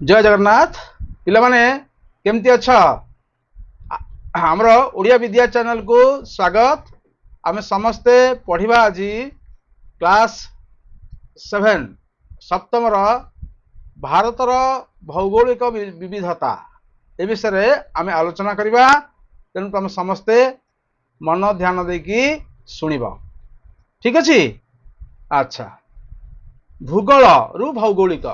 जय जगन्नाथ पिला माने केमती अछ हमर ओडिया विद्या चैनल को स्वागत। आमे समस्ते पढ़िबा आज क्लास 7 सप्तम भारतर भौगोलिक विविधता ए विषय आमे आलोचना करिबा। तेणु तुम समस्ते मन ध्यान देकी सुनिब, ठीक अछि। अच्छा, भूगोल रु भौगोलिक।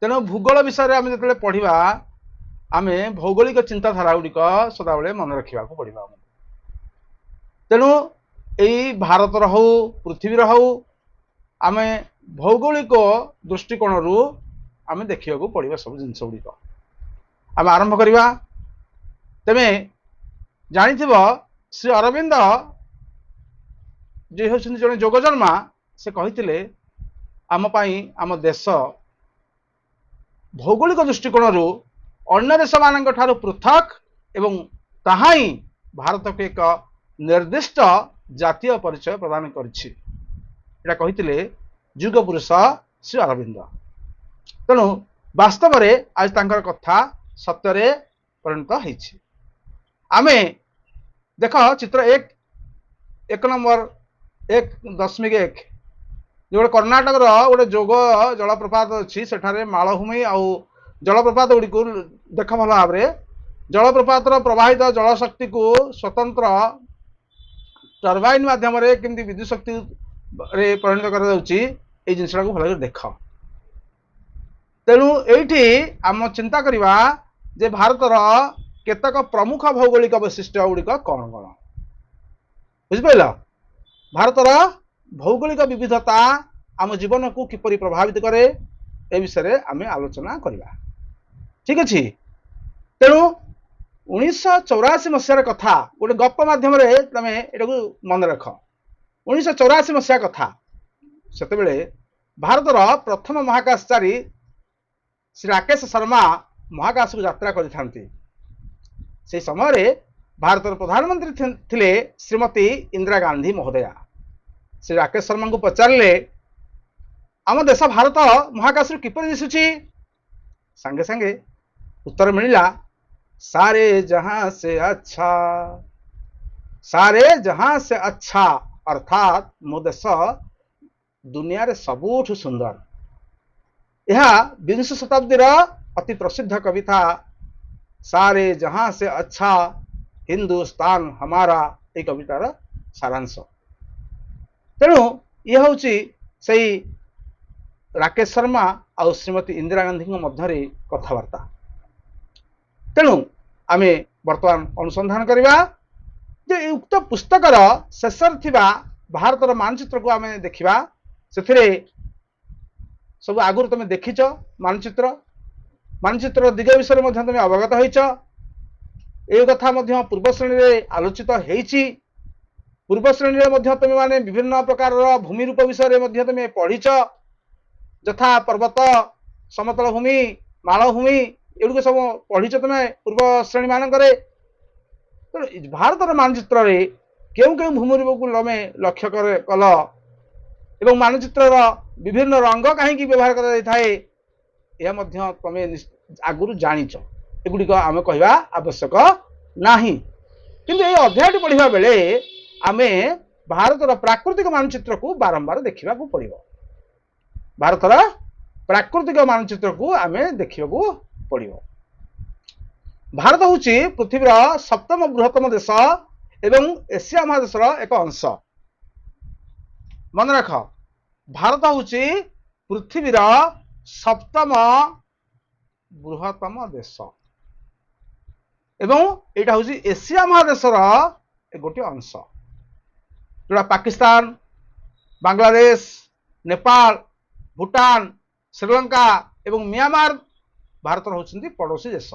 तेणु भूगोल विषय आम जो पढ़ा आम भौगोलिक चिंताधारा गुड़िक सदाबले मन रखा पड़ा। तेणु यही भारतर हो पृथ्वीर हो आम भौगोलिक दृष्टिकोण रु आम देखा पड़ा सब जिनस गुड़िक। आम आरंभ करवा। तेमे जानी श्री अरविंद जे होती जड़े जोगजन्मा से कही आम आम देश भौगोलिक दृष्टिकोण रु अन्य देश मान पृथक एवं ताहा ही भारत को एक निर्दिष्ट जातीय परिचय प्रदान करते युग पुरुष श्री अरविंद। तेणु वास्तव में आज तांकर कथा सत्य परिणत होती। आमे देख चित्र एक नंबर 1.1 जो कर्णाटक गोटे जोग जलप्रपात अच्छी सेठारे मालभूमि आउ जलप्रपात गुड़ी देख भल भाव जलप्रपात प्रवाहित जलशक्ति को स्वतंत्र टर्बाइन माध्यम केमती विद्युत शक्ति परिणत कर जिनसा को भल देख। तेणु ये आम चिंता करवा जे भारतर केतक प्रमुख भौगोलिक वैशिष्ट्य गुड़िक कौन कौन बुझिपाल। भारतर भौगोलिक विविधता आम जीवन को किपरि प्रभावित करे ए विषय आम आलोचना करवा, ठीक अच्छे। तेणु 1984 मसीहार कथा गोटे गप मध्यम तुम ये मन रख। 1984 मसीहा कथा से भारतर प्रथम महाकाशचारी श्री राकेश शर्मा महाकाश को यात्रा करते समय भारतर प्रधानमंत्री थिले श्रीमती इंदिरा गांधी महोदया। श्री राकेश शर्मा को पचारे आम देश भारत महाकाश किपर दिशुची संगे संगे उत्तर मिलला सारे जहां से अच्छा, सारे जहां से अच्छा अर्थात मो देश दुनिया रे सबुठ सुंदर। यह 20 शताब्दीर अति प्रसिद्ध कविता सारे जहां से अच्छा हिंदुस्तान हमारा ये कवितार सारांश। तेणु ये हूँ से राकेश शर्मा और श्रीमती इंदिरा गांधी मध्य कथबार्ता। तेणु आम बर्तमान अनुसंधान करवा जे उक्त पुस्तकर शेषर थिबा भारतर मानचित्र को आम देखा। से सब आगुरी तुम देखिच मानचित्र मानचित्र दिग विषय में तुम अवगत होइच। ए कथा पूर्व श्रेणी में आलोचित होइछि। पूर्व श्रेणी में तुम माने विभिन्न प्रकार भूमि रूप विषय में तुम पढ़ीच, यथा पर्वत समतल भूमि मालभूमि एगुड़ सब पढ़ीच तुम पूर्व श्रेणी मानक। भारतर मानचित्र केउ केउ भूमि रूप को तुम लक्ष्य कल एवं मानचित्र विभिन्न रंग कहीं व्यवहार कर तुम आगुरी जानीच। एगुड़िक आम कहवा आवश्यक नाही। किंतु ये अध्याय पढ़ा बेले आमे भारतर प्राकृतिक मानचित्र को बारंबार देखा पड़ो। भारतर प्राकृतिक मानचित्र को आमे देखा पड़ो। भारत हूँ पृथ्वीर सप्तम बृहत्तम देश एवं एशिया महादेशर एक अंश। मन रख, भारत हूँ पृथ्वीर सप्तम बृहत्तम देश एवं यहाँ हूँ एशिया महादेशर गोटे अंश जोड़ा पाकिस्तान बांग्लादेश नेपाल भूटान श्रीलंका एवं म्यांमार भारतर होती पड़ोसी देश।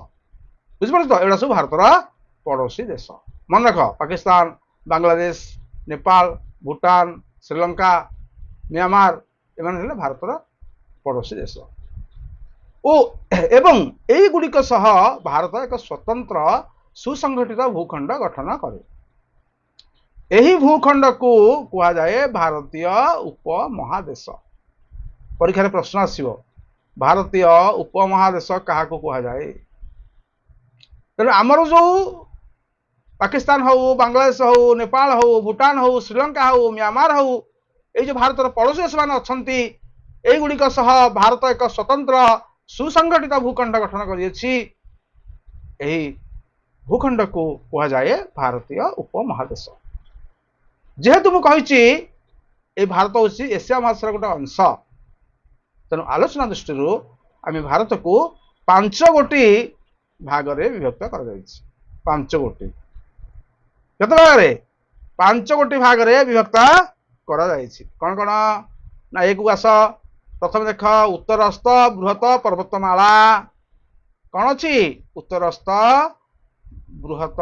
बुझिपार तो एटा सब भारतर पड़ोसी देश। मन रख, पाकिस्तान बांग्लादेश नेपाल भूटान श्रीलंका म्यांमार एमान भारतर पड़ोसी देश। ओ एवं यही गुड़िक सह भारत एक स्वतंत्र सुसंगठित भूखंड गठन करे। यही भूखंड को कहुए भारतीय उपमहादेश। परीक्षा प्रश्न आसो भारतीय उपमहादेश क्या कहुए तेणु आमर जो पाकिस्तान हो बांग्लादेश हो नेपाल हो भूटान हो श्रीलंका हो म्यांमार हो ये भारत पड़ोसी देश मान अच्छा युड़िक भारत एक स्वतंत्र सुसंगठित भूखंड गठन कर भूखंड को कहुए भारतीय उपमहादेश जेहेतु मुझे भारत हूँ एशिया महादेश गोटे अंश तेणु आलोचना दृष्टि आम भारत को 5 गोटी भाग में विभक्त कर 5 गोटी केत भाग 5 गोटी भाग में विभक्त कर कौन कौन ना एक आस प्रथम देख उत्तरस्थ बृहत पर्वतमाला कौन अच्छी उत्तरस्थ बृहत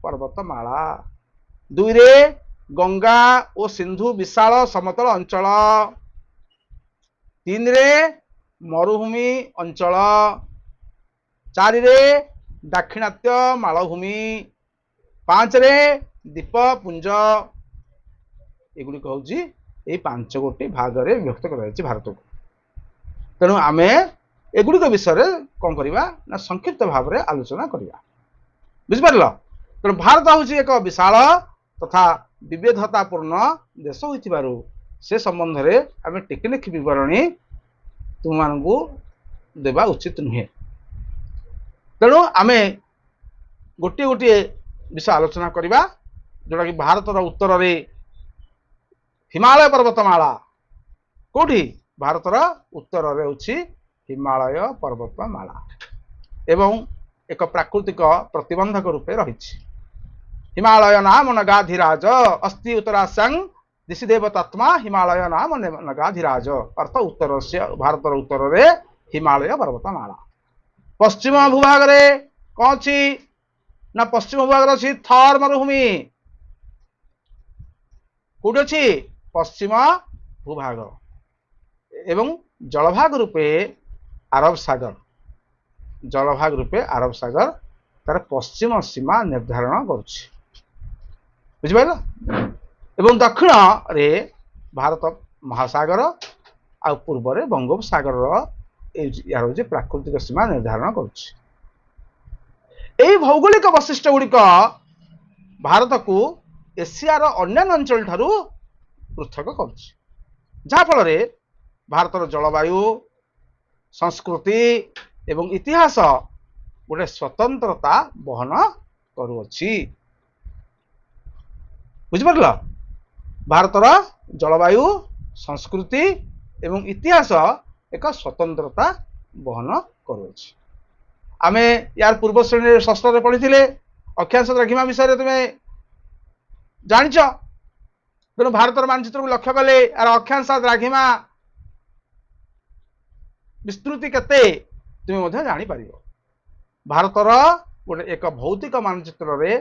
पर्वतमाला 2 रे गंगा और सिंधु विशाल समतल अंचल 3 रे मरुभूमि अंचल 4 रे दाक्षिणात्य मालभूमि 5 रे द्वीपपुंज एगुड़ी हूँ ये 5 गोटी भाग में विभक्त कर भारत को तेणु आम एगुड़िक विषय कौन करवा ना संक्षिप्त भाव में आलोचना करवा बुझिपार तेणु भारत हूँ एक विशाल तथा विविधतापूर्ण देश हो से संबंध में आम टेक्निक विवरणी तुम मानू देवा उचित नुहे तेणु आम गोटे गोटे विषय आलोचना करवा जोटा कि भारत उत्तर में हिमालय पर्वतमाला कौटी भारत उत्तर में हूँ हिमालय पर्वतमाला एवं एक प्राकृतिक प्रतिबंधक रूपे रही हिमालय नाम नगाधिराज अस्ति उत्तरास्यां दिशिदेव तत्मा हिमालय नाम नगाधिराज अर्थ उत्तर से भारत उत्तर में हिमालय पर्वतमाला पश्चिम भूभाग में कौन अच्छी ना पश्चिम भूभाग अच्छी थर मरुभूमि कौटी अच्छी पश्चिम भूभाग एवं जलभाग रूपे अरब सागर जलभाग रूपे अरब सागर तार पश्चिम सीमा निर्धारण करुच्छिपार एवं दक्षिण रे भारत महासागर आ पूर्व रे बंगोपसागर यार हूँ प्राकृतिक सीमा निर्धारण करुच्छी भौगोलिक वैशिष्ट्य गुड़िक भारत को एशियार अन्य अंचल ठारू पृथक करफल भारत जलवायु संस्कृति एवं इतिहास गोटे स्वतंत्रता बहन करुच्छी बुझिपार भारत जलवायु संस्कृति एवं इतिहास एक स्वतंत्रता बहन करुच्छी आम यार पूर्व श्रेणी षष्ठ पढ़ी अक्षांश द्राघिमा विषय तुम्हें जाच तेणु भारत मानचित्र को लक्ष्य कले यार अक्षांश द्राघिमा विस्तृति केते तुम्हें जापर भारतर गोटे एक भौतिक मानचित्र रे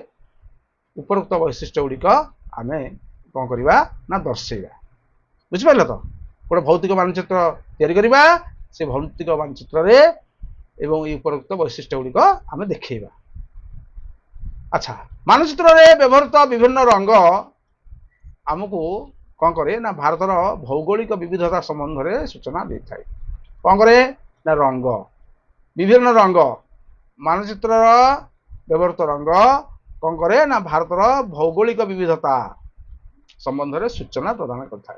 उपरोक्त वैशिष्ट्य गुड़िक आम कौन करवा ना दर्शेगा बुझिपार तो गोटे भौतिक मानचित्र तैयारी करवा से भौतिक मानचित्र रे एवं ये उपरोक्त वैशिष्ट्य गुड़िक आम देखा अच्छा मानचित्र रे व्यवहृत विभिन्न रंग आमको कौन करे ना भारतर भौगोलिक विविधता संबंध में सूचना दे था कौन करे ना रंग विभिन्न रंग मानचित्र व्यवहृत रंग कौन करे ना भारतर भौगोलिक विविधता संबंध में सूचना प्रदान करता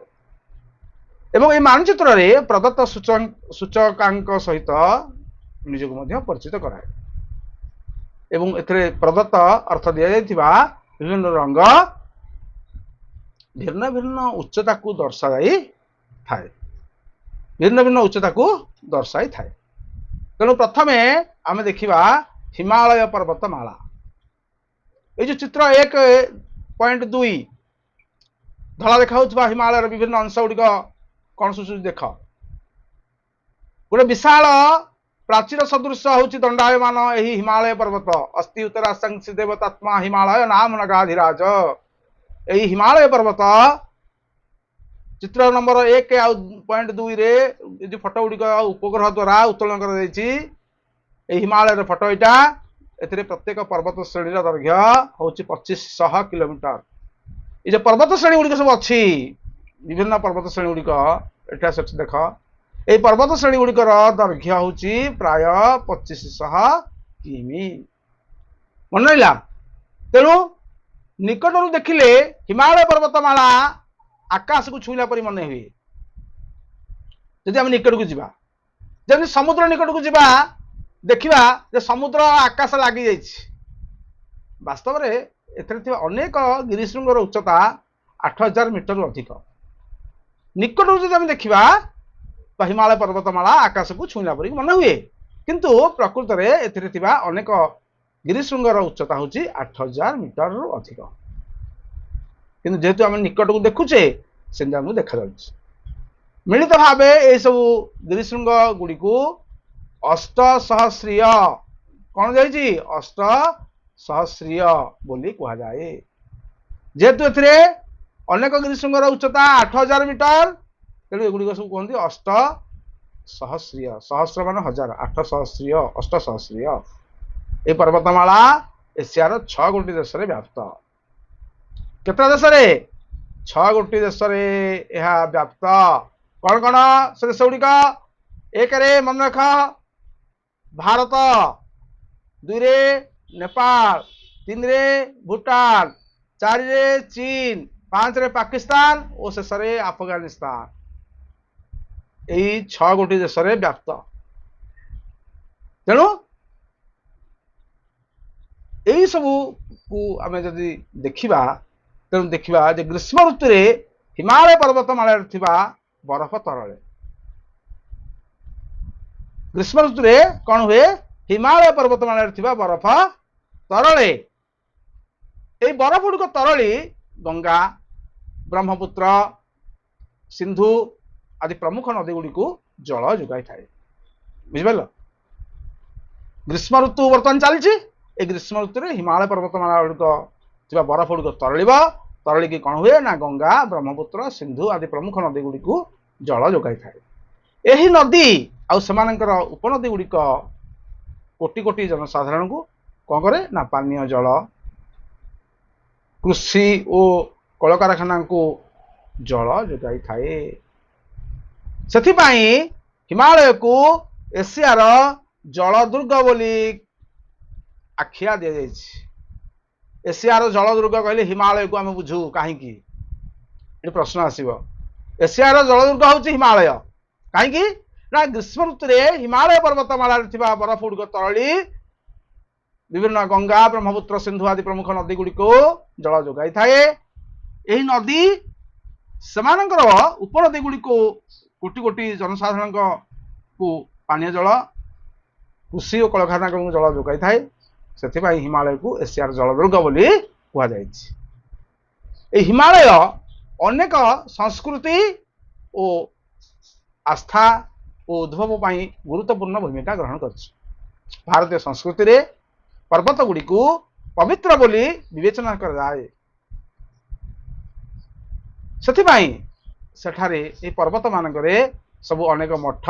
एवं ये मानचित्र रे प्रदत्त सूचकांक सहित निजक परिचित कराए एवं एथिरे प्रदत्त अर्थ दि जाइथिबा विभिन्न रंग भिन्न भिन्न उच्चता को दर्शाई थाए भिन्न भिन्न उच्चता को दर्शाई थाए तेणु प्रथमे आम देखा हिमालय पर्वतमाला ये जो चित्र 1.2 धला देखा हिमालय विभिन्न अंश गुड़िक कौन सूचि देख गोटे विशाल प्राचीर सदृश हूँ दंडायमान यही हिमालय पर्वत अस्ति उत्तराशंसी देवतात्मा हिमालय नाम नगाधिराज यही हिमालय पर्वत चित्र नंबर 1.2 रे जो फोटो गुड़िक उपग्रह द्वारा उत्तोलन कर हिमालय फोटो यहाँ ए प्रत्येक पर्वत श्रेणी दैर्घ्य हूँ 2500 किलोमीटर ये जो पर्वत श्रेणी गुड़िक सब अच्छी विभिन्न पर्वत श्रेणी गुड़िक एटा देख এই পର୍ବত শ্ରେଣୀ ଗୁଡ଼ିକର ଦୈର୍ଘ୍ୟ ହେଉଛି ପ୍ରାୟ 2500 କିମି। ମନେ ରହିଲା। ତେଣୁ ନିକଟରୁ ଦେଖିଲେ ହିମାଳୟ ପର୍ବତମାଳା ଆକାଶକୁ ଛୁଇଁଲା ପରି ମନେ ହୁଏ ଯଦି ଆମେ ନିକଟକୁ ଯିବା। ଯେମିତି ସମୁଦ୍ର ନିକଟକୁ ଯିବା ଦେଖିବା ଯେ ସମୁଦ୍ର ଆକାଶ ଲାଗି ଯାଇଛି। ବାସ୍ତବରେ ଏଥିରେ ଥିବା ଅନେକ ଗିରିଶୃଙ୍ଗର ଉଚ୍ଚତା 8000 ମିଟରରୁ ଅଧିକ। ନିକଟରୁ ଯଦି ଆମେ ଦେଖିବା ତ ହିମାଳୟ ପର୍ବତମାଳା ଆକାଶକୁ ଛୁଇଁଲା ପରି ମନେ ହୁଏ, କିନ୍ତୁ ପ୍ରକୃତରେ ଏଥିରେ ଥିବା ଅନେକ ଗିରିଶୃଙ୍ଗର ଉଚ୍ଚତା ହେଉଛି 8000 ମିଟରରୁ ଅଧିକ। କିନ୍ତୁ ଯେହେତୁ ଆମେ ନିକଟକୁ ଦେଖୁଛେ ସେମିତି ଆମକୁ ଦେଖାଯାଉଛି। ମିଳିତ ଭାବେ ଏହିସବୁ ଗିରିଶୃଙ୍ଗ ଗୁଡ଼ିକୁ ଅଷ୍ଟସହସ୍ରୀୟ କଣ ଯାଇଛି ଅଷ୍ଟସହସ୍ରୀୟ ବୋଲି କୁହାଯାଏ। ଯେହେତୁ ଏଥିରେ ଅନେକ ଗିରିଶୃଙ୍ଗର ଉଚ୍ଚତା 8000 ମିଟର, ତେଣୁ ଏଗୁଡ଼ିକ ସବୁ କୁହନ୍ତି ଅଷ୍ଟସହସ୍ରୀୟ। ସହସ୍ର ମାନେ 1000, 8 ଅଷ୍ଟସହସ୍ରୀୟ। ଏହି ପର୍ବତମାଳା ଏସିଆର 6 ଗୋଟି ଦେଶରେ ବ୍ୟାପ୍ତ। କେତେ ଦେଶରେ? 6 ଗୋଟି ଦେଶରେ ଏହା ବ୍ୟାପ୍ତ। କଣ କଣ ସେ ଦେଶ ଗୁଡ଼ିକ? 1ରେ ମନେ ରଖ ଭାରତ, 2ରେ ନେପାଳ, 3ରେ ଭୁଟାନ, 4ରେ ଚୀନ, 5ରେ ପାକିସ୍ତାନ ଓ ଶେଷରେ ଆଫଗାନିସ୍ତାନ। ଏହି 6 ଗୋଟି ଦେଶରେ ବ୍ୟାପ୍ତ। ତେଣୁ ଏହି ସବୁକୁ ଆମେ ଯଦି ଦେଖିବା, ତେଣୁ ଦେଖିବା ଯେ ଗ୍ରୀଷ୍ମ ଋତୁରେ ହିମାଳୟ ପର୍ବତମାଳାରେ ଥିବା ବରଫ ତରଳେ। ଗ୍ରୀଷ୍ମ ଋତୁରେ କଣ ହୁଏ? ହିମାଳୟ ପର୍ବତମାଳାରେ ଥିବା ବରଫ ତରଳେ। ଏହି ବରଫ ଗୁଡ଼ିକ ତରଳି ଗଙ୍ଗା, ବ୍ରହ୍ମପୁତ୍ର, ସିନ୍ଧୁ ଆଦି ପ୍ରମୁଖ ନଦୀ ଗୁଡ଼ିକୁ ଜଳ ଯୋଗାଇଥାଏ। ବୁଝିପାରିଲ? ଗ୍ରୀଷ୍ମ ଋତୁ ବର୍ତ୍ତମାନ ଚାଲିଛି। এই ଗ୍ରୀଷ୍ମ ଋତୁରେ ହିମାଳୟ ପର୍ବତମାଳା ଗୁଡ଼ିକ ଥିବା ବରଫ ଗୁଡ଼ିକ ତରଳିବ। ତରଳିକି କଣ ହୁଏ ନା ଗଙ୍ଗା, ବ୍ରହ୍ମପୁତ୍ର, ସିନ୍ଧୁ ଆଦି ପ୍ରମୁଖ ନଦୀ ଗୁଡ଼ିକୁ ଜଳ ଯୋଗାଇଥାଏ। ଏହି ନଦୀ ଆଉ ସେମାନଙ୍କର ଉପନଦୀ ଗୁଡ଼ିକ କୋଟି କୋଟି ଜନସାଧାରଣଙ୍କୁ କଣ କରେ ନା ପାନୀୟ ଜଳ, କୃଷି ଓ କଳକାରଖାନାକୁ ଜଳ ଯୋଗାଇଥାଏ। ସେଥିପାଇଁ ହିମାଳୟକୁ ଏସିଆର ଜଳଦୁର୍ଗ ବୋଲି ଆଖ୍ୟା ଦିଆଯାଇଛି। ଏସିଆର ଜଳଦୁର୍ଗ କହିଲେ ହିମାଳୟକୁ ଆମେ ବୁଝୁ କାହିଁକି? ଏଠି ପ୍ରଶ୍ନ ଆସିବ। ଏସିଆର ଜଳଦୁର୍ଗ ହେଉଛି ହିମାଳୟ। କାହିଁକି? ନା ଗ୍ରୀଷ୍ମ ଋତୁରେ ହିମାଳୟ ପର୍ବତମାଳାରେ ଥିବା ବରଫ ଗୁଡ଼ିକ ତରଳି ବିଭିନ୍ନ ଗଙ୍ଗା, ବ୍ରହ୍ମପୁତ୍ର, ସିନ୍ଧୁ ଆଦି ପ୍ରମୁଖ ନଦୀ ଗୁଡ଼ିକୁ ଜଳ ଯୋଗାଇଥାଏ। ଏହି ନଦୀ ସେମାନଙ୍କର ଉପନଦୀ ଗୁଡ଼ିକୁ କୋଟି କୋଟି ଜନସାଧାରଣଙ୍କୁ ପାନୀୟ ଜଳ, କୃଷି ଓ କଳକାରଖାନାକୁ ଜଳ ଯୋଗାଇଥାଏ। ସେଥିପାଇଁ ହିମାଳୟକୁ ଏସିଆର ଜଳଦୁର୍ଗ ବୋଲି କୁହାଯାଇଛି। ଏହି ହିମାଳୟ ଅନେକ ସଂସ୍କୃତି ଓ ଆସ୍ଥା ଓ ଉଦ୍ଭବ ପାଇଁ ଗୁରୁତ୍ୱପୂର୍ଣ୍ଣ ଭୂମିକା ଗ୍ରହଣ କରିଛି। ଭାରତୀୟ ସଂସ୍କୃତିରେ ପର୍ବତ ଗୁଡ଼ିକୁ ପବିତ୍ର ବୋଲି ବିବେଚନା କରାଯାଏ। ସେଥିପାଇଁ ସେଠାରେ ଏହି ପର୍ବତ ମାନଙ୍କରେ ସବୁ ଅନେକ ମଠ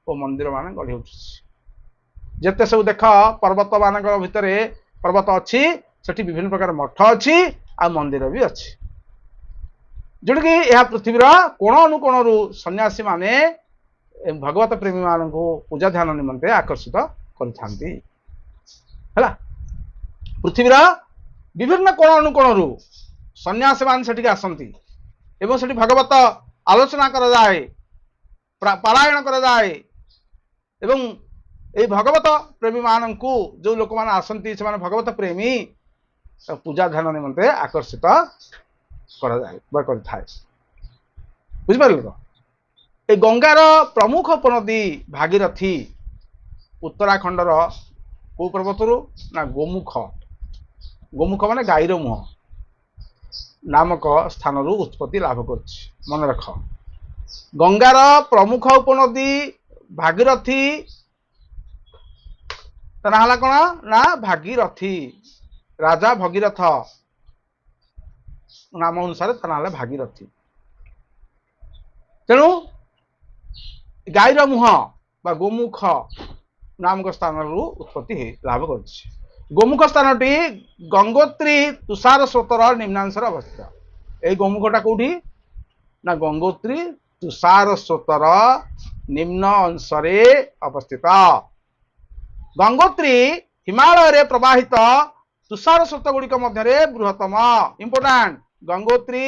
ଓ ମନ୍ଦିର ମାନ ଗଢ଼ି ଉଠିଛି। ଯେତେ ସବୁ ଦେଖ ପର୍ବତ ମାନଙ୍କ ଭିତରେ ପର୍ବତ ଅଛି, ସେଠି ବିଭିନ୍ନ ପ୍ରକାର ମଠ ଅଛି ଆଉ ମନ୍ଦିର ବି ଅଛି, ଯୋଉଟାକି ଏହା ପୃଥିବୀର କୋଣ ଅନୁକୋଣରୁ ସନ୍ନ୍ୟାସୀ ମାନେ ଭଗବତ ପ୍ରେମୀ ମାନଙ୍କୁ ପୂଜା ଧ୍ୟାନ ନିମନ୍ତେ ଆକର୍ଷିତ କରିଥାନ୍ତି। ହେଲା, ପୃଥିବୀର ବିଭିନ୍ନ କୋଣ ଅନୁକୋଣରୁ ସନ୍ନ୍ୟାସୀ ମାନେ ସେଠିକି ଆସନ୍ତି ଏବଂ ସେଠି ଭଗବତ ଆଲୋଚନା କରାଯାଏ, ପାରାୟଣ କରାଯାଏ ଏବଂ এই ଭଗବତ ପ୍ରେମୀ ମାନଙ୍କୁ ଯୋଉ ଲୋକମାନେ ଆସନ୍ତି ସେମାନେ ଭଗବତ ପ୍ରେମୀ ପୂଜା ଧ୍ୟାନ ନିମନ୍ତେ ଆକର୍ଷିତ କରାଯାଏ ବା କରିଥାଏ। ବୁଝିପାରିଲ ତ? এই ଗଙ୍ଗାର ପ୍ରମୁଖ ଉପନଦୀ ଭାଗୀରଥୀ ଉତ୍ତରାଖଣ୍ଡର କୋଉ ପର୍ବତରୁ ନା ଗୋମୁଖ, ଗୋମୁଖ ମାନେ ଗାଈର ମୁହଁ ନାମକ ସ୍ଥାନରୁ ଉତ୍ପତ୍ତି ଲାଭ କରିଛି। ମନେ ରଖ, ଗଙ୍ଗାର ପ୍ରମୁଖ ଉପନଦୀ ଭାଗୀରଥୀ ତା ନାଁ ହେଲା କଣ ନା ଭାଗୀରଥୀ। ରାଜା ଭଗୀରଥ ନାମ ଅନୁସାରେ ତା ନାଁ ହେଲା ଭାଗୀରଥୀ। ତେଣୁ ଗାଈର ମୁହଁ ବା ଗୋମୁଖ ନାମକ ସ୍ଥାନରୁ ଉତ୍ପତ୍ତି ଲାଭ କରିଛି। ଗୋମୁଖ ସ୍ଥାନଟି ଗଙ୍ଗୋତ୍ରୀ ତୁଷାର ସ୍ରୋତର ନିମ୍ନାଂଶରେ ଅବସ୍ଥିତ। ଏଇ ଗୋମୁଖଟା କୋଉଠି ନା ଗଙ୍ଗୋତ୍ରୀ तुषार स्रोतर निम्न अंशरे अवस्थित। गंगोत्री हिमालय रे प्रवाहित तुषार स्रोत गुड़िक मध्य बृहत्तम। इंपोर्टाट, गंगोत्री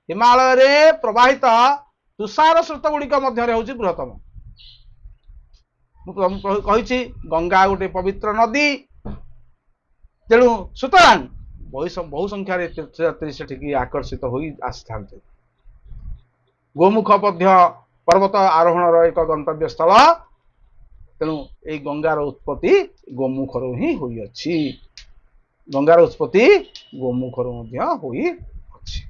हिमालय रे प्रवाहित तुषार स्रोत गुड़िक मध्य हूँ बृहत्तम। कही गंगा गोटे पवित्र नदी, तेणु सुतरां बहु संख्यार तीर्थयात्री से आकर्षित हो आसी था। गोमुख पर्वत आरोहण एक गंतव्य स्थल, तेणु ये गंगार उत्पत्ति गोमुखर ही हुई अछि। गंगार उत्पत्ति गोमुखर हुई अछि।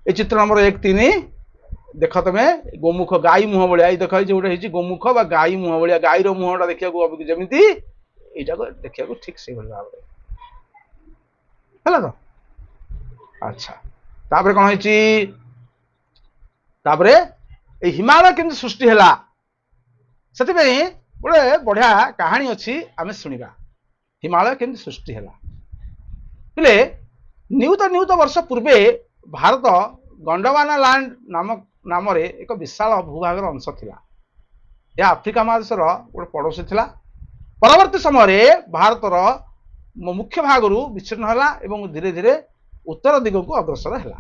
ये चित्र नंबर 1-3 देख तुम गोमुख गाई मुह भाया देख गोटे गोमुख बा गाई मुह भाया गाईर मुहटा देखा जमी यहाँ देखा ठीक से भाव है तो। अच्छा तापर कौन है हिमालय केमती सृष्टि है से गोटे बढ़िया कहानी अच्छी आम शुणा। हिमालय केमती सृष्टि है बोले नियुत वर्ष पूर्वे भारत गंडवाना लैंड नाम एक विशाल भूभागर अंश थिला। यह आफ्रिका महादेशर गोटे पड़ोसी थिला। परवर्ती समय भारतर मुख्य भाग विच्छिन्न है और धीरे धीरे उत्तर दिग को अग्रसर है।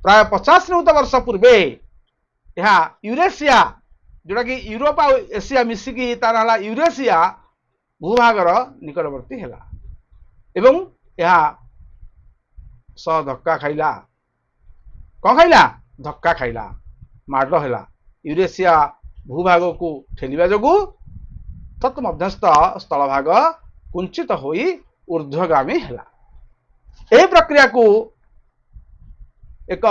प्राय 50 नियुत वर्ष पूर्वे यह यूरेशिया जोटा कि यूरोप और एशिया मिसिकी तार है यूरेशिया भूभागर निकटवर्ती है एवं यह सह धक्का खाइला। कौन खाइला? धक्का खाइला, माड़ है। यूरेशिया भूभाग को ठेलिबा जोगु तत्मध्यस्थ स्थल भाग कुंचित होई ऊर्ध्वगामी है। यह प्रक्रिया को एक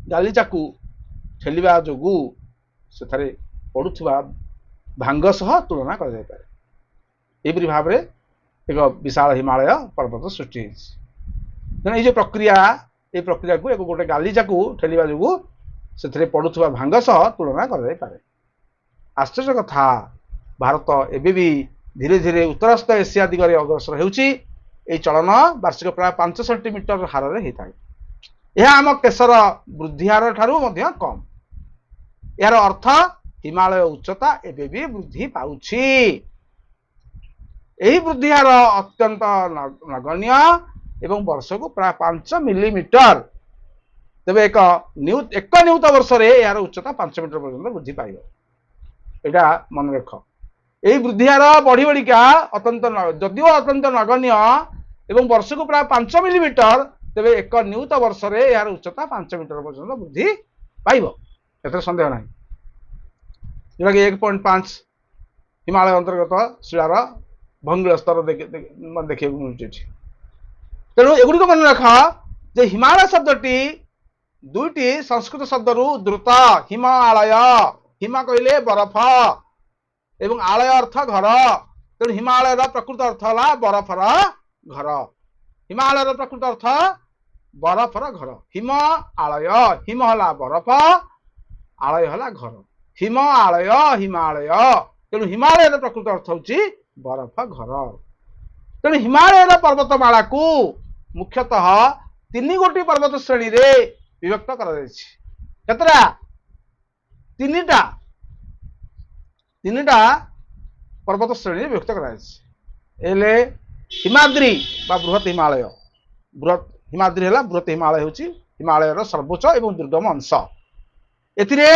गालीचा को ठेलिबा जोगु से पड़ुवा भांग सह तुलना कर जाय पारे। एपरि भाव में एक विशाल हिमालय पर्वत सृष्टि होती। ये प्रक्रिया को एक गोटे गालीचा को ठेलिबा जोगु से पड़ुवा भांग सह तुलना कर जाय पारे। आश्चर्य कथा भारत एबे भी धीरे धीरे उत्तरस्थ एशिया दिगरे अग्रसर होउची। ए चलन वार्षिक प्राय 5 सेंटीमीटर हार में होता है। यह आम केशर वृद्धि हार ठारू मध्य कम। यार अर्थ हिमालय उच्चता एबे भी वृद्धि पाउछि। यही वृद्धि हार अत्यंत नगण्य एवं वर्ष को प्राय 5 मिलीमीटर। तेबे एक नियुत वर्ष रे यार उच्चता 5 मीटर पर्यंत वृद्धि पाइब। एटा मन रख। यही वृद्धि हार बढ़ी बढ़िका जदिव अत्यंत नगण्य एवं वर्ष को प्राय 5 मिलीमीटर, तेबे एक नियुत वर्ष रे यार उच्चता 5 मीटर पर्यंत वृद्धि पाइब। एथर संदेह नहीं। जोटा कि 1.5 हिमालय अंतर्गत शिलार भंगुर स्तर देखा मिलूँ। तेणु एगुड़ी मन रख जे हिमालय शब्दटी दुईटी संस्कृत शब्द द्रुत हिमालय। हिमा कहले बरफ एवं आलय अर्थ घर। तेणु हिमालय प्रकृत अर्थ है बरफर घर। हिमालय प्रकृत अर्थ बरफर घर। हिम आलय, हिम है बरफ, आलय है घर। हिम आलय हिमालय। तेणु हिमालय प्रकृत अर्थ हूँ बरफ घर। तेणु हिमालय पर्वतमाला को मुख्यतः 3 गोटी पर्वत श्रेणी रे विभक्त करा। 3टा पर्वत श्रेणी विभक्त करा। हिमाद्री बा बृहत हिमालय। बृहत हिमाद्री है बृहत हिमालय हूँ हिमालय सर्वोच्च एवं दुर्गम अंश। एथिरे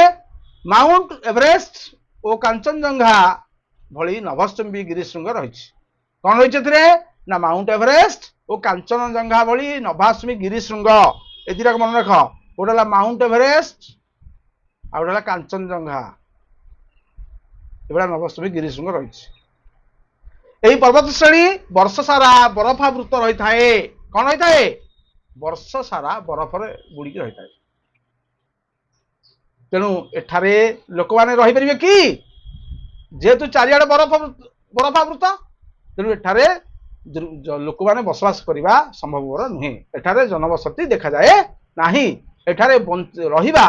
माउंट एवरेस्ट और कांचनजंघा भली नभश्चुंबी गिरिशृंग रही। कौन रही ना माउंट एवरेस्ट और कांचनजंघा भली नभाश्चुंबी गिरिशृंग। ए दुटा मन रख। गोटे माउंट एवरेस्ट आ गोटे कांचनजंघा। एवं नभश्चुंबी गिरिशृंग रही। यही पर्वत श्रेणी वर्ष सारा बरफावृत रही थाए। कौन रही थाए? वर्ष सारा बरफ बुड़ी रही थाए। तेणु एठारे लोक मैंने रही पारे कि जेहेतु चारिआडे बरफावृत, तेणु एठारे लोक मैंने बसवास करने संभव नुहे। एठारे जनबसती देखा जाए नहीं। एठारे रहिबा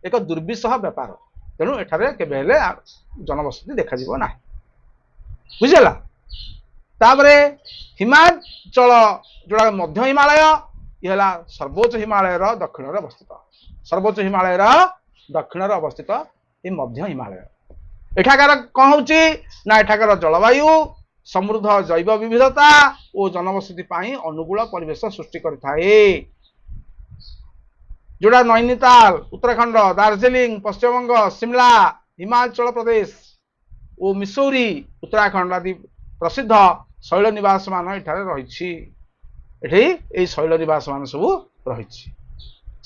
एक दुर्विसह व्यापार। तेणु एठारे केबेले जनबसती देखा जीव ना। बुझेगा? तापरे हिमाचल जोड़ा मध्य हिमालय ये हला सर्वोच्च हिमालय दक्षिण अवस्थित सर्वोच्च हिमालय दक्षिण अवस्थित ये मध्य हिमालय एठाकार कौन होची ना एठाकार जलवायु समृद्ध जैव विविधता और जनबसति पाई अनुकूल परिवेश सृष्टि करिथाए जोड़ा नैनीताल उत्तराखंड दार्जिलिंग पश्चिम बंग शिमला हिमाचल प्रदेश और मिसौरी उत्तराखंड आदि प्रसिद्ध शैल निवास मान एठारे रही एठी शैल निवास मान सब रही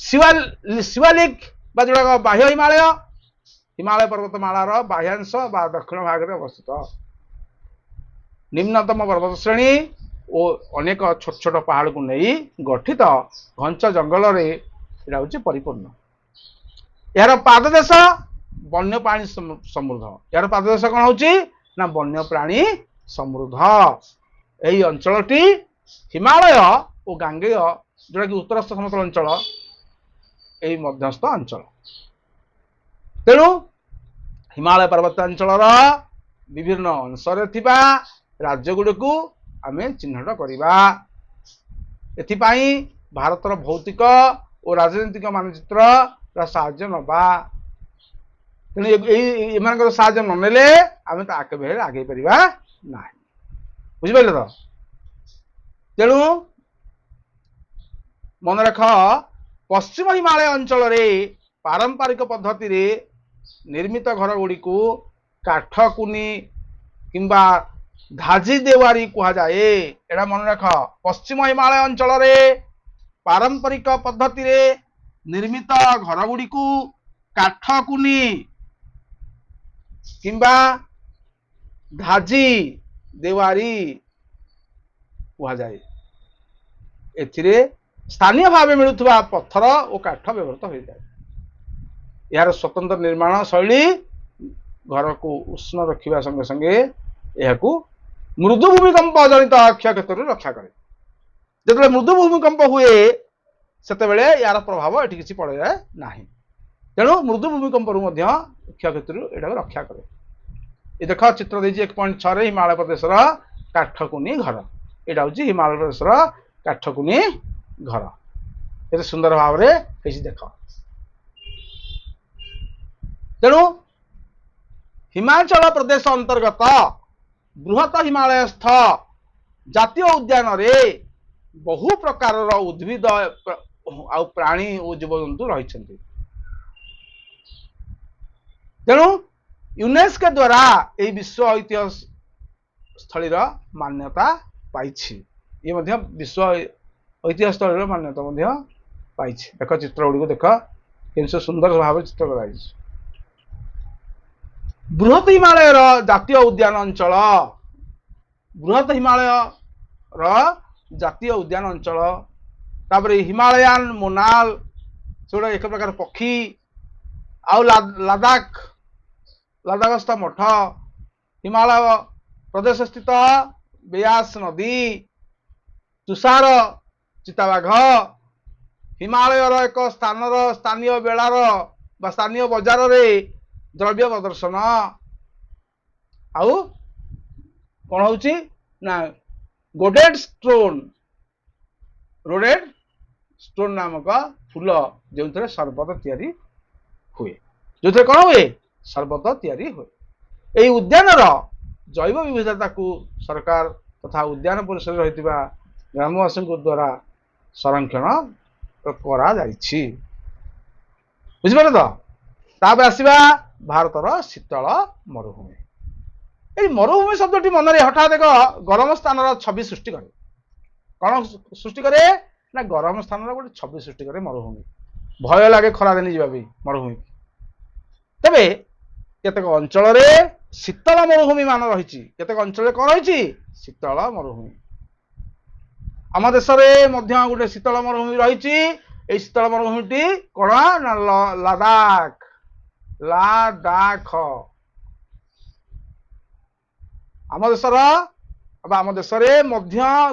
शिवालिक जोड़ा बाह्य हिमालय हिमालय पर्वतमालार बाह्यांश बा दक्षिण भाग में अवस्थित निम्नतम पर्वत श्रेणी और अनेक छोट छोट पहाड़ को नहीं गठित घंच जंगल रे परिपूर्ण यार पाददेश वन्य प्राणी समृद्ध यार पाददेश कौन होची ना वन्य प्राणी समृद्ध यही अंचलटी हिमालय और गांगेय जोटा कि उत्तरस्थ समतल अंचल यही मध्यस्थ अंचल तेणु हिमालय पर्वतांचल विभिन्न अंश राज्य गुड़ को आम चिन्हट करवा एथिपाई भारतर भौतिक और राजनीतिक मानचित्र साहाय्य नवा तेणु साहाय्य ननेले आम तो आगे बेहरे आगे पारिबा ना बुझिपारे तो तेणु मन रख पश्चिम हिमालय अंचल रे पारंपरिक पद्धति रे निर्मित घर गुड़ी को काठ कुनी किंबा धाजी देवारी कहा जाए एटा मन रख पश्चिम हिमालय अंचल रे पारंपरिक पद्धति रे निर्मित घर गुड़ी को काठ कुनी किंबा धाजी देवारी कहा जाए एथिरे स्थानीय भाव मिलुवा पत्थर और काठ व्यवहृत हो जाए यार स्वतंत्र निर्माण शैली घर को उष्ण रखा संगे संगे यह मृदु भूमिकंप जनित क्षयक्षति रक्षा करे जो मृदु भूमिकंप हुए से यार प्रभाव ये किसी पड़े ना तेणु मृदु भूमिकंप क्षयक्षति यहाँ रक्षा करे ये देख चित्र देती 1.6 हिमालय प्रदेश काठकुनी घर यहाँ हूँ हिमालय प्रदेश काठकुनी घर ये सुंदर भाव देख तेणु हिमाचल प्रदेश अंतर्गत बृहत हिमालयस्थ जातीय उद्यान रे बहु प्रकार उद्भिद आ प्राणी और जीवजंतु रही तेणु यूनेस्को द्वारा यह विश्व ऐतिह्य स्थलीर मान्यता पाई ये विश्व ऐतिह्य स्थलीर मान्यता पाई देख चित्र गुड़ी देख कि सुंदर भाव चित्र कराई बृहत हिमालय जातीय उद्यान अंचल बृहत हिमालय जातीय उद्यान अंचल तापर हिमालयान मोनाल से एक प्रकार पक्षी आउ लद्दाख लद्दाखस्थ मठ हिमालय प्रदेश स्थित ब्यास नदी तुषार चिताबाघ हिमालयर एक स्थानीय बेलार स्थानीय बजार रे द्रव्य प्रदर्शन आउ कौन हूँ ना रोडेड स्टोन नामक फूल जो शरबत या हुए जो कौन हुए शरबत या हुए यही उद्यान जैव विविधता को सरकार तथा उद्यान परिसर रही ग्रामवासी द्वारा संरक्षण करा बुझिपारे तो तापर आसवा भारतर शीतल मरुभूमि ये मरुभूमि शब्द मन में हठात एक गरम स्थान छवि सृष्टि करे कौन सृष्टि करे ना गरम स्थान गोटे छवि सृष्टि करे मरुभूमि भय लगे खरा दिन जावा मरुभूमि तेरे केतक अंचल शीतल मरुभूमि मान रही केतक अंचल कौन रही शीतल मरुभूमि आम देश में गोटे शीतल मरुभूमि रही शीतल मरुभूमि कौन ना लद्दाख लद्दाख आम देशर आम देश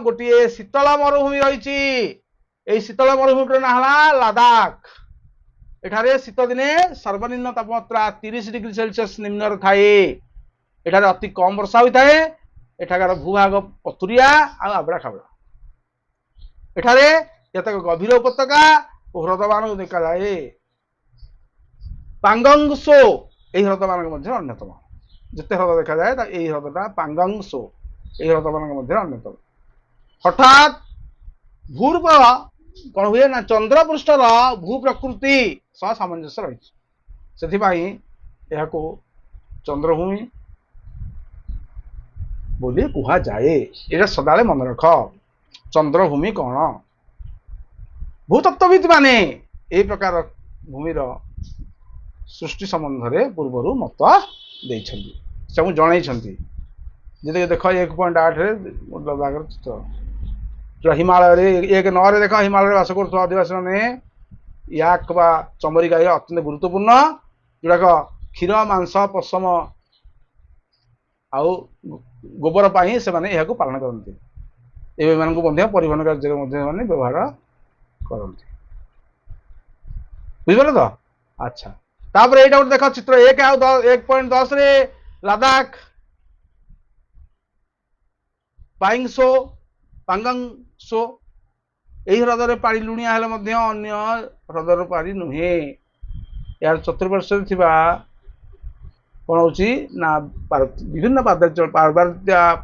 गोटे शीतल मरुभूमि रही शीतल मरुभूमि ना लद्दाख एठारे शीत दिने सर्वनिम्न तापमात्रा 30 डिग्री सेल्सियस निम्न थाए एठारे अति कम वर्षा होता है एठाकार भूभाग पथुरिया आबड़ा खाबड़ा एठारे କେତେକ ଗଭୀର ଉପତ୍ୟକା ଓ ହ୍ରଦମାନଙ୍କୁ ଦେଖାଯାଏ। ପାଙ୍ଗଙ୍ଗ ସୋ ଏହି ହ୍ରଦମାନଙ୍କ ମଧ୍ୟରେ ଅନ୍ୟତମ। ଯେତେ ହ୍ରଦ ଦେଖାଯାଏ ଏହି ହ୍ରଦଟା ପାଙ୍ଗଙ୍ଗ ସୋ ଏହି ହ୍ରଦମାନଙ୍କ ମଧ୍ୟରେ ଅନ୍ୟତମ। ହଠାତ୍ ଭୂର୍ବ କଣ ହୁଏ ନା ଚନ୍ଦ୍ରପୃଷ୍ଠର ଭୂ ପ୍ରକୃତି ସହ ସାମଞ୍ଜସ୍ୟ ରହିଛି, ସେଥିପାଇଁ ଏହାକୁ ଚନ୍ଦ୍ରଭୂମି ବୋଲି କୁହାଯାଏ। ଏଇଟା ସଦାବେଳେ ମନେ ରଖ। ଚନ୍ଦ୍ରଭୂମି କଣ? ଭୂତତ୍ତ୍ୱବିତ୍ ମାନେ ଏହି ପ୍ରକାର ଭୂମିର ସୃଷ୍ଟି ସମ୍ବନ୍ଧରେ ପୂର୍ବରୁ ମତ ଦେଇଛନ୍ତି, ସବୁ ଜଣେଇଛନ୍ତି। ଯଦି ଦେଖ 1.8ରେ ଲଦାଖର ଚିତ୍ର, ହିମାଳୟରେ 1.9ରେ ଦେଖ ହିମାଳୟରେ ବାସ କରୁଥିବା ଅଧିବାସୀ ମାନେ ୟାକ୍ ବା ଚମରି ଗାଈ ଅତ୍ୟନ୍ତ ଗୁରୁତ୍ୱପୂର୍ଣ୍ଣ, ଯୋଉଟାକ କ୍ଷୀର, ମାଂସ, ପଶମ ଆଉ ଗୋବର ପାଇଁ ସେମାନେ ଏହାକୁ ପାଳନ କରନ୍ତି। ଏମାନଙ୍କୁ ମଧ୍ୟ ପରିବହନ କାର୍ଯ୍ୟରେ ମଧ୍ୟ ସେମାନେ ବ୍ୟବହାର କରନ୍ତି। ବୁଝିପାରିଲ ତ? ଆଚ୍ଛା, ତାପରେ ଏଇଟା ଗୋଟେ ଦେଖ ଚିତ୍ର 1 ଆଉ 1.10ରେ ଲଦାଖ ପାଙ୍ଗଙ୍ଗସୋ ଏହି ହ୍ରଦରେ ପାଣି ଲୁଣିଆ ହେଲେ ମଧ୍ୟ ଅନ୍ୟ ହ୍ରଦର ପାଣି ନୁହେଁ। ଏହାର ଚତୁର୍ପାର୍ଶ୍ୱରେ ଥିବା କଣ ହଉଛି ନା ବିଭିନ୍ନ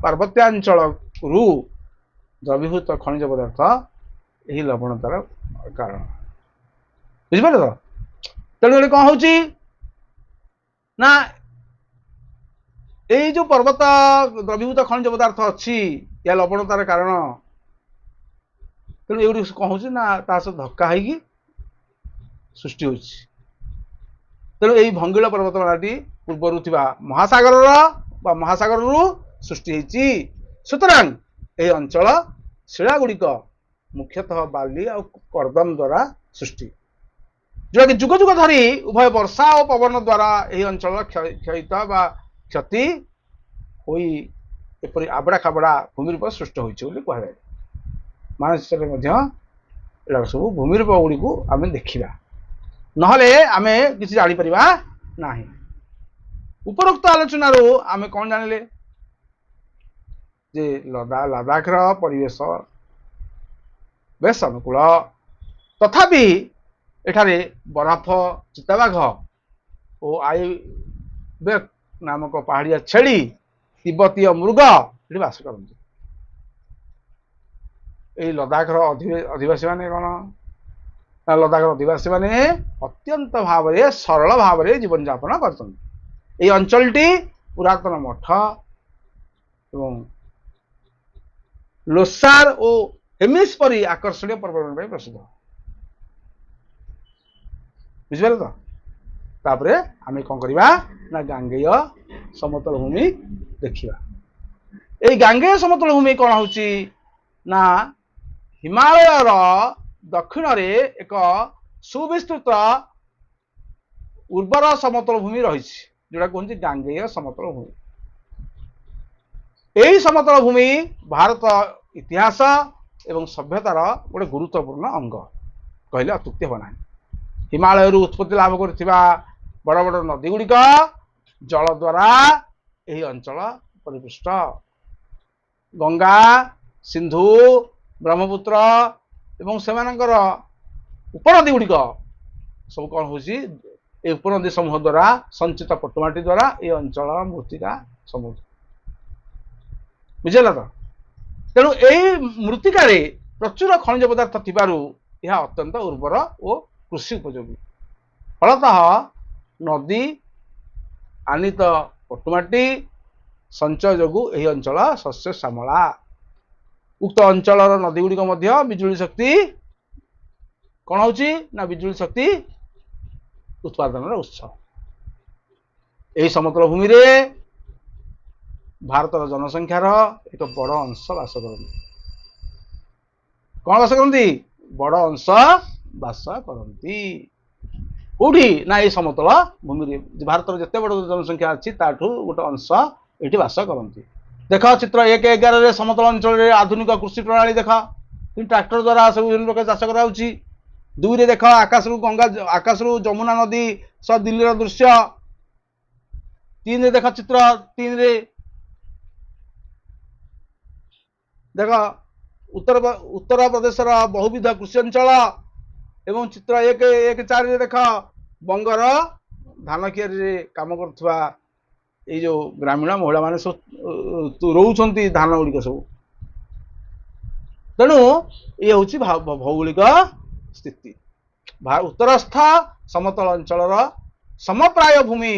ପାର୍ବତ୍ୟାଞ୍ଚଳରୁ ଦ୍ରବୀଭୂତ ଖଣିଜ ପଦାର୍ଥ ଏହି ଲବଣତାର କାରଣ। ବୁଝିପାରିଲ ତ? ତେଣୁକରି କଣ ହଉଛି ନା ଏଇ ଯୋଉ ପର୍ବତ ଦ୍ରବୀଭୂତ ଖଣିଜ ପଦାର୍ଥ ଅଛି ଏହା ଲବଣତାର କାରଣ। ତେଣୁ ଏଗୁଡିକ କଣ ହଉଛି ନା ତା ସହ ଧକ୍କା ହେଇକି ସୃଷ୍ଟି ହଉଛି। ତେଣୁ ଏହି ଭଙ୍ଗିଳ ପର୍ବତମାଳାଟି ପୂର୍ବରୁ ଥିବା ମହାସାଗରରୁ ସୃଷ୍ଟି ହେଇଛି। ସୁତରାଂ ଏହି ଅଞ୍ଚଳ ଶିଳା ଗୁଡିକ ମୁଖ୍ୟତଃ ବାଲି ଆଉ କର୍ଦ୍ଦମ ଦ୍ୱାରା ସୃଷ୍ଟି, ଯୋଉଟାକି ଯୁଗ ଯୁଗ ଧରି ଉଭୟ ବର୍ଷା ଓ ପବନ ଦ୍ୱାରା ଏହି ଅଞ୍ଚଳ କ୍ଷୟିତ ବା କ୍ଷତି ହୋଇ ଏପରି ଆବଡ଼ା ଖାବଡ଼ା ଭୂମି ରୂପ ସୃଷ୍ଟ ହୋଇଛି ବୋଲି କୁହାଯାଏ। ମାନଚିତ୍ରରେ ମଧ୍ୟ ଏଗୁଡାକ ସବୁ ଭୂମି ରୂପ ଗୁଡ଼ିକୁ ଆମେ ଦେଖିବା, ନହେଲେ ଆମେ କିଛି ଜାଣିପାରିବା ନାହିଁ। ଉପରୋକ୍ତ ଆଲୋଚନାରୁ ଆମେ କଣ ଜାଣିଲେ ଯେ ଲଦାଖର ପରିବେଶ ବେଶ ଅନୁକୂଳ, ତଥାପି ଏଠାରେ ବରଫ ଚିତାବାଘ ଓ ଆଇବେକ୍ ନାମକ ପାହାଡ଼ିଆ ଛେଳି, ତିବ୍ବତୀୟ ମୃଗ ଏଠି ବାସ କରନ୍ତି। ଏଇ ଲଦାଖର ଅଧିବାସୀ ମାନେ କଣ? ଲଦାଖର ଅଧିବାସୀ ମାନେ ଅତ୍ୟନ୍ତ ଭାବରେ ସରଳ ଭାବରେ ଜୀବନଯାପନ କରୁଛନ୍ତି। ଏହି ଅଞ୍ଚଳଟି ପୁରାତନ ମଠ ଏବଂ ଲୋସାର ଓ ହେମିସ୍ ପରି ଆକର୍ଷଣୀୟ ପର୍ବପର୍ବାଣି ପାଇଁ ପ୍ରସିଦ୍ଧ। ବୁଝିପାରିଲ ତ? ତାପରେ ଆମେ କଣ କରିବା ନା ଗାଙ୍ଗେୟ ସମତଳ ଭୂମି ଦେଖିବା। ଏଇ ଗାଙ୍ଗେୟ ସମତଳ ଭୂମି କଣ ହଉଛି ନା ହିମାଳୟର ଦକ୍ଷିଣରେ ଏକ ସୁବିସ୍ତୃତ ଉର୍ବର ସମତଳ ଭୂମି ରହିଛି, ଯୋଉଟା କୁହନ୍ତି ଗାଙ୍ଗେୟ ସମତଳ ଭୂମି। ଏହି ସମତଳ ଭୂମି ଭାରତ ଇତିହାସ ଏବଂ ସଭ୍ୟତାର ଗୋଟେ ଗୁରୁତ୍ୱପୂର୍ଣ୍ଣ ଅଙ୍ଗ କହିଲେ ଅତ୍ୟୁକ୍ତି ହେବ ନାହିଁ। ହିମାଳୟରୁ ଉତ୍ପତ୍ତି ଲାଭ କରୁଥିବା ବଡ଼ ବଡ଼ ନଦୀ ଗୁଡ଼ିକ ଜଳ ଦ୍ୱାରା ଏହି ଅଞ୍ଚଳ ପରିପୃଷ୍ଟ। ଗଙ୍ଗା, ସିନ୍ଧୁ, ବ୍ରହ୍ମପୁତ୍ର ଏବଂ ସେମାନଙ୍କର ଉପନଦୀ ଗୁଡ଼ିକ ସବୁ କଣ ହଉଛି এই ଉପନଦୀ ସମୂହ ଦ୍ୱାରା ସଞ୍ଚିତ ପଟୁମାଟି ଦ୍ୱାରା এই ଅଞ୍ଚଳ ମୃତ୍ତିକା ସମୃଦ୍ଧ। ବୁଝିଲା ତ? ତେଣୁ ଏହି ମୃତ୍ତିକାରେ ପ୍ରଚୁର ଖଣିଜ ପଦାର୍ଥ ଥିବାରୁ ଏହା ଅତ୍ୟନ୍ତ ଉର୍ବର ଓ କୃଷି ଉପଯୋଗୀ। ଫଳତଃ ନଦୀ ଆନିତ ପଟୁମାଟି ସଞ୍ଚୟ ଯୋଗୁଁ ଏହି ଅଞ୍ଚଳ ଶସ୍ୟ ଶ୍ୟାମଳା। ଉକ୍ତ ଅଞ୍ଚଳର ନଦୀ ଗୁଡ଼ିକ ମଧ୍ୟ ବିଜୁଳି ଶକ୍ତି କଣ ହଉଛି ନା ବିଜୁଳି ଶକ୍ତି ଉତ୍ପାଦନର ଉତ୍ସ। ଏହି ସମତଳ ଭୂମିରେ ଭାରତର ଜନସଂଖ୍ୟାର ଏକ ବଡ଼ ଅଂଶ ବାସ କରନ୍ତି। କଣ ବାସ କରନ୍ତି? ବଡ଼ ଅଂଶ ବାସ କରନ୍ତି। କୋଉଠି ନା এই ସମତଳ ଭୂମିରେ ଭାରତର ଯେତେ ବଡ଼ ଜନସଂଖ୍ୟା ଅଛି ତାଠୁ ଗୋଟେ ଅଂଶ ଏଠି ବାସ କରନ୍ତି। ଦେଖ ଚିତ୍ର 1.11ରେ ସମତଳ ଅଞ୍ଚଳରେ ଆଧୁନିକ କୃଷି ପ୍ରଣାଳୀ ଦେଖ, ଟ୍ରାକ୍ଟର ଦ୍ୱାରା ସବୁ ବିଭିନ୍ନ ପ୍ରକାର ଚାଷ କରାଯାଉଛି। 2ରେ ଦେଖ ଆକାଶରୁ ଯମୁନା ନଦୀ ସହ ଦିଲ୍ଲୀର ଦୃଶ୍ୟ। 3ରେ ଦେଖ ଚିତ୍ର 3ରେ ଦେଖ उत्तर प्रदेशर बहुविध कृषि अंचल एवं चित्र 1:1:4 देख बंगर धान कियारी काम करुवा ये जो ग्रामीण महिला माने सब रोचंती धान गुड़िक सब तेणु ये हूँ भौगोलिक स्थिति उत्तरस्थ समतल अंचल समप्राय भूमि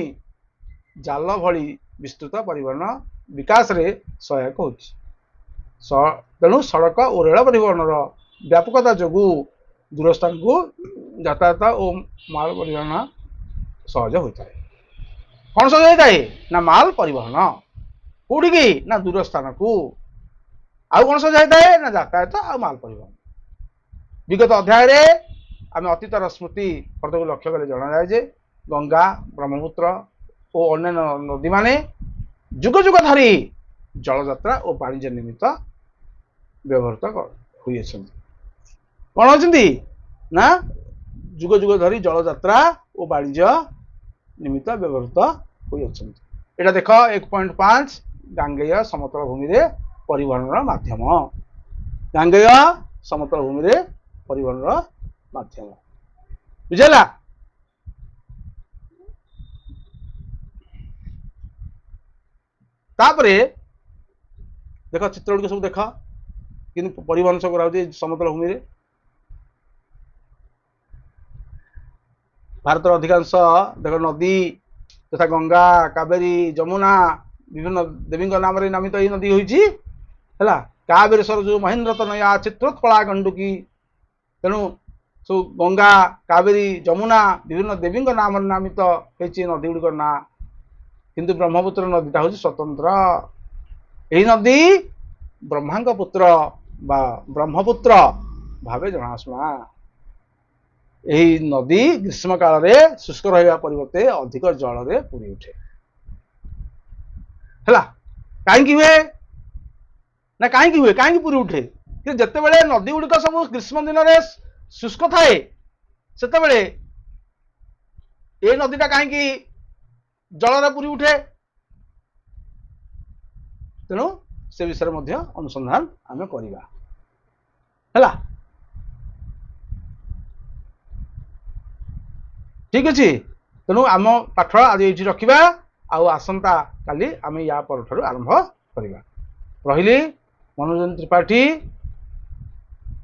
जाल भली विस्तृत परिवहन विकास रे सहायक हो तेणु सड़क और रेल परिवहन व्यापकता जोगु दूरस्थान को यातायात और माल परिवहन सहज होता है। कौन सहज होता है ना माल परिवहन कौटी की ना दूर स्थान को आउ कौन सहज होता है ना यातायात आ माल परिवहन। विगत अध्याय आम अतीतर स्मृति को लक्ष्य कले जना जाए जे गंगा ब्रह्मपुत्र और अन्य नदी माने जुग जुग धरी जलयात्रा और वाणिज्य निमित्त व्यवहृत हुई कौन अच्छी ना जुग जुग धरी जलयात्रा और वाणिज्य निमित्त व्यवहृत हुई एटा देख 1.5 गांगेय समतल भूमि रे परिवहन माध्यम गांगेय समतल भूमि रे परिवहन माध्यम बुझेला। तापरे देख चित्र गुड़िक सब देख कि परिवहन सब करा समतल भूमि रे भारत अधिकांश देख नदी तथा गंगा कावेरी जमुना विभिन्न देवी नाम नामित यही नदी होती है। कावेरी सरजू महेंद्र तनया चित्रोत्पला गंडुकी तेणु सब गंगा कावेरी जमुना विभिन्न देवी नाम नामित होती नदी गुड़िक ना किंतु ब्रह्मपुत्र नदीटा हूँ स्वतंत्र यही नदी ब्रह्मा पुत्र बा ब्रह्मपुत्र भावे जनाशुना यही नदी ग्रीष्म काल में शुष्क रहा परिवर्ते अधिक जल रे पूरी उठे है कहीं हुए ना कहीं हुए कहीं पूरी उठे कि जिते बड़े नदी गुड़िक सब ग्रीष्म दिन में शुष्क थाए से ये नदीटा कहीं जल रे पूरी उठे तेणु से विषय में अनुसंधान आम करवा है ठीक अच्छे। तेणु आम पाठ आज ये रखा आसंता काली आम या पर आरंभ करवा रही मनोरंजन त्रिपाठी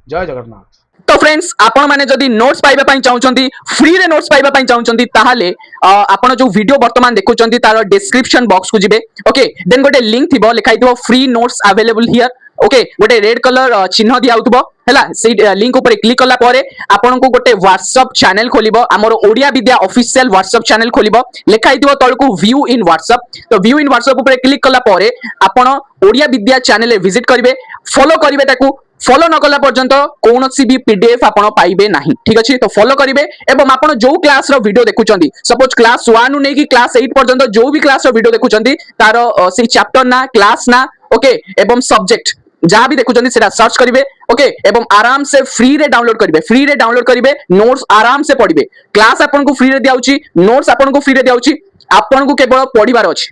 जय जगन्नाथ। तो फ्रेंड्स आपण माने जदी नोट्स पाइबा पई चाहुचंती फ्री रे नोट्स पाइबा पई चाहुचंती ताहाले आपण जो वीडियो वर्तमान देखुचंती तार डिस्क्रिप्शन बॉक्स को जिबे ओके देन गोटे लिंक थिबो लिखाई थिबो free notes available here okay गोटे रेड कलर चिन्ह दिया उठबो हैला से लिंक ऊपर क्लिक करला पारे आपण को गोटे व्हाट्सएप चैनल खोलिबो हमर ओडिया विद्या ऑफिशियल व्हाट्सएप चैनल खोलिबो लिखाई थिबो तळकु व्यू इन व्हाट्सएप तो व्यू इन व्हाट्सएप ऊपर क्लिक करला पारे आपण ओडिया विद्या चैनल रे विजिट करिवे फॉलो करिवे ताकू फॉलो न कला पर्यंत कौन सी भी पीडीएफ आपण पाइबे नहीं ठीक अच्छे तो फॉलो करिवे एवं आपण जो क्लास रो वीडियो देखुचंती सपोज क्लास 1 नै कि क्लास 8 पर्यंत जो भी क्लास रो वीडियो देखुचंती तार से चैप्टर ना क्लास ना ओके एवं सब्जेक्ट जहाँ भी देखुचंती सेटा सर्च करिवे ओके एवं आराम से फ्री रे डाउनलोड करिवे नोट्स आराम से पढ़िबे क्लास आपण को फ्री रे दियाउची नोट्स आपण को फ्री रे दियाउची आपण को केवल पढ़िबार अछि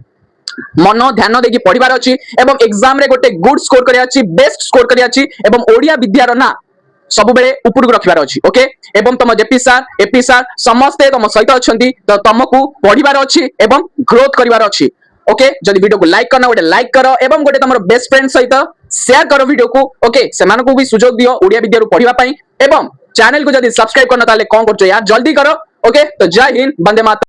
मन ध्यान देकी पढ़िबार अछि एवं एग्जाम रे गोटे गुड स्कोर करिया अछि बेस्ट स्कोर करिया अछि एवं ओडिया विद्यार ना सब बेले ऊपर को रखिबार अछि ओके एवं तम जेपी सार एपी सार समस्त तम सहित अछंती तो तुमको पढ़िबार अछि एवं ग्रोथ करिबार अछि ओके जदि वीडियो को लाइक करना गोटे लाइक करो एवं गोटे तमर बेस्ट फ्रेंड सहित शेयर करो वीडियो को ओके सेमान को भी सुजोग दियो ओडिया विद्या पढ़िबा पई एवं चैनल को जदि सब्सक्राइब करना ताले कोन करछो यार जल्दी करो ओके तो जय हिंद वंदे मातरम।